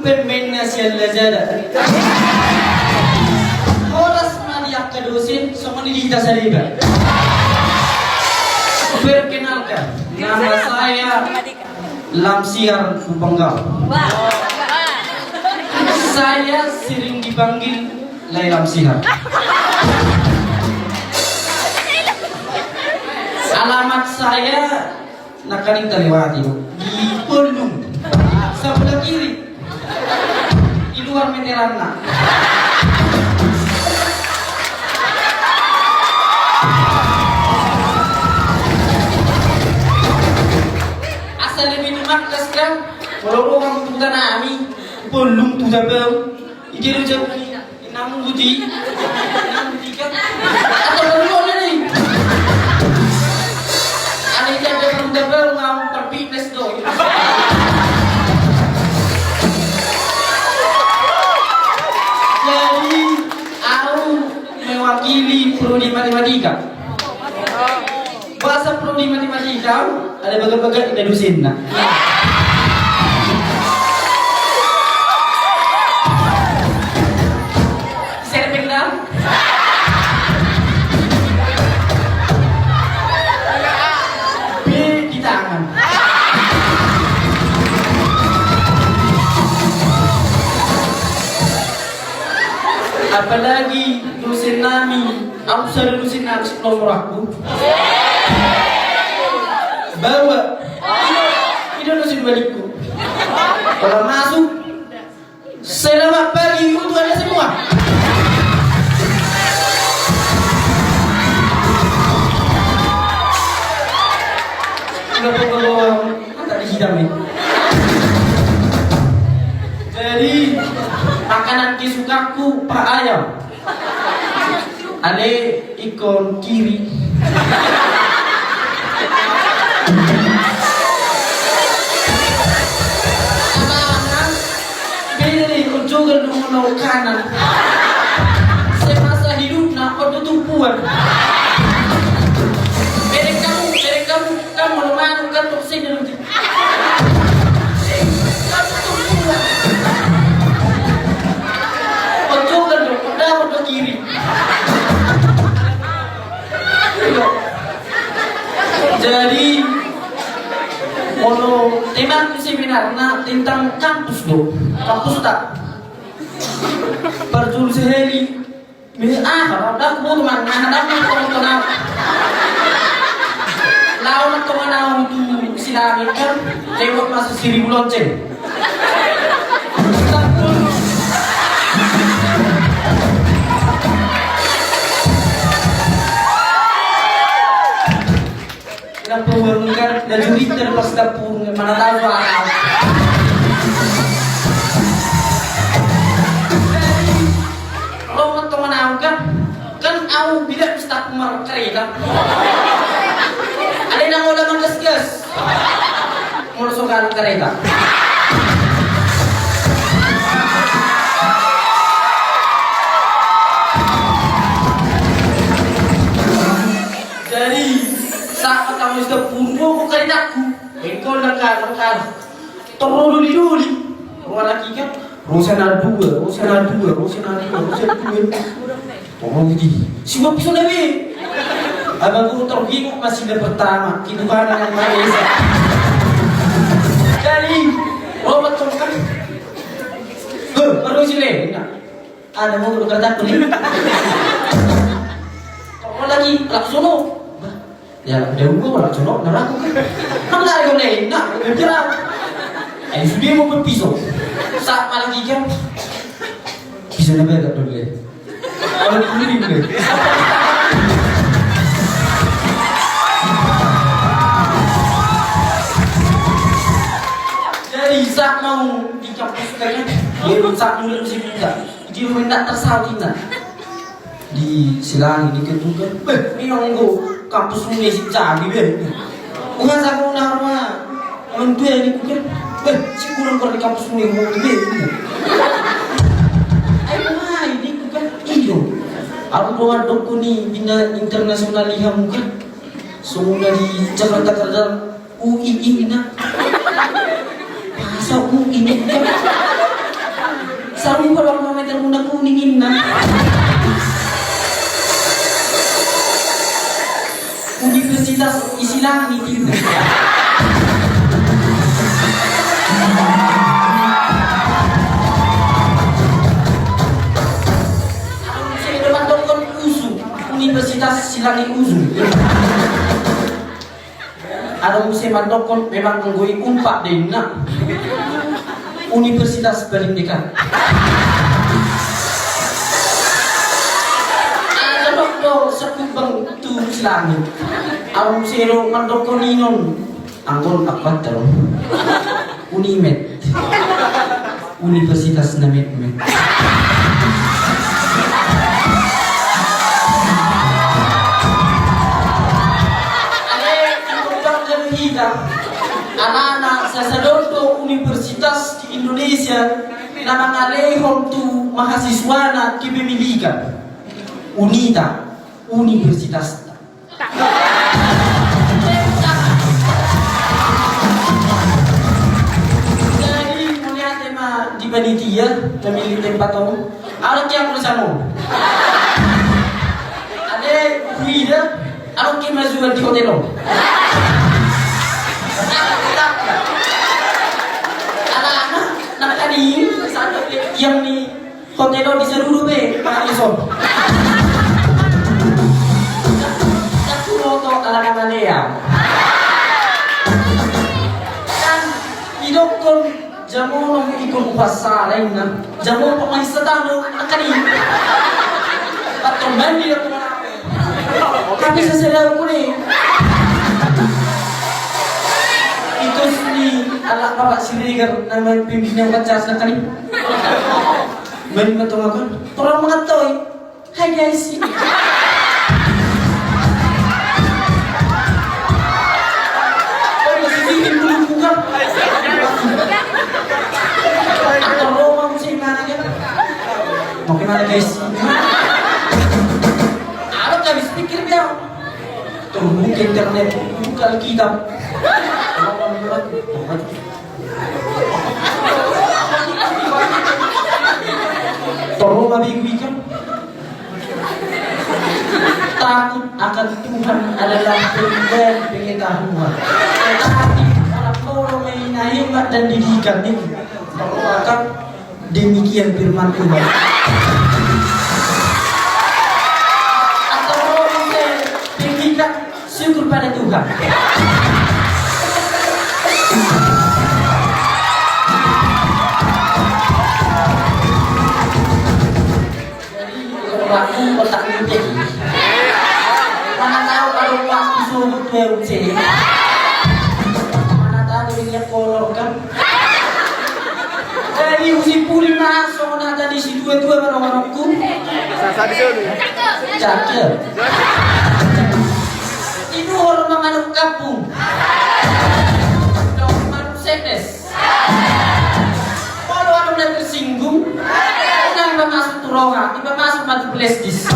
pemainnya sial lezada. Oras maliak kedusin, semua ini kita saliba. Perkenalkan, nama saya Lamsiar Bangga. Saya sering dipanggil Lai Lamsiar. Alamat saya nakaling terlewati di Bandung sebelah kiri di luar meteranna. Asal lebih tumakas kan kalau orang tuh nami Bandung tuh dabel ide rujak inam budi kan atau lalu nih ada yang dabel mau perpipes dong. Jadi aku mewakili prodi matematika. Bahasa prodi matematika ada bagian-bagian tidak dosen. Saya pengen B di tangan. Apalagi dosen nami, aku sudah dosen nami nomor aku. Bawa, ini dosen balikku. Kalau masuk, selamat pagi untuk anda semua. Enggak bawa tak dihidam nih. Jadi makanan kesukaku pak ayam. Ale ikon kiri. Anak-anak beda ikon juga dulu kanan. Semasa hidup nak kau tumpuan. Kamu lemah kan untuk sini nanti. Kamu tumpuan. Udah kiri. Jadi kalau tema seminar tentang kampus do, kampus tak perjul sehari. Kalau dah aku teman, ada teman. Lawan teman itu silami kan, lewat masuk 1000 lonceng. Dapur kan dan juri terlepas dapur mana tahu apa. Kalau teman aku kan aku bila start kereta. Ada yang mau dalam gas mau sokan kereta. Jadi saat kamu sudah punggu bukan aku engkau langkah terlalu orang lagi kan Rosana dua orang ini siapa bisa nabi abangku tergiguk masih ada pertama kita barang yang Malaysia. Jadi obat kan baru sini ada mau berkata kuning orang lagi laksono. Ya, dia gua lah colok neraka. Kan lari kau nih, nak bergerak. Sudah mau berpisau. Saat malam tiga, bisa nampak tak dulu ya? Orang kuning dulu. Jadi saat mau di kampus kalian, dia saat dulu mesti minta. Dia minta tersalin di silang di ketukan. Ini orang gua. Kampus ini sih canggih ben. Bukan aku nama orang tua ini bukan. Si kurang di kampus ini mau ben. Ayo ini bukan iyo. Aku bawa doku ni bina internasional liha muka. Semua di Jakarta kerja UI ini. Bahasa UI ini bukan. Sarung ko lang meter muna kuningin na. Universitas Isilang itin. Saya naman dokon USU, Universitas Silangi USU. Ada musim mandokon memang menggoi umpak din na Universitas Pendidikan. Ada doktor sekubang tu Silangi. Ada musim mandokon inon angkon akbat terus. Unimed, Universitas Named. Anak-anak sa sadoto universitas di Indonesia na mga lehong tu mahasiswa na kipimilikan. UNITA, Universitas. Jadi, melihat tema di panitia, memilih tempat kamu. Anak yang bersama. Ada kuida, anak yang masuk di hotel. Anak-anak, nak tadi yang di hotel di seluruh Pak Ison. Satu motor anak-anak dia. Kan hidup kon jamu nong ikut pasar lain na. Jamu pemain setanu akan ini. Atau mandi aku mana? Tapi sesedar aku ni. Itu ni anak bapak Sirigar nama pimpinan Pancas na kani. Mari matulungan. Orang mengataui, hai guys. Oh masih bikin dulu bukan? Atau Roma mesti mana kan? Mau kemana guys? Aku tak habis pikir dia. Terbuka internet, buka kitab. Tolong mabigwikan. Takut akan Tuhan adalah pengetahuan. Tetapi orang-orang yang hebat dan didikan itu akan demikian firman Tuhan. Atau orang yang pendidikan syukur pada Tuhan. Aku kotak mudik. Mana tahu kalau waktu subuh PUC. Mana tahu dia kolor kan. Jadi usi pulih masuk ada di situ dua orang-orangku. Sasa di sini. Cakep. Itu orang menganut kampung. Dong manut sedes. Kalau ada yang tersinggung. Masuk turongan, tiba masuk mati flashdisk.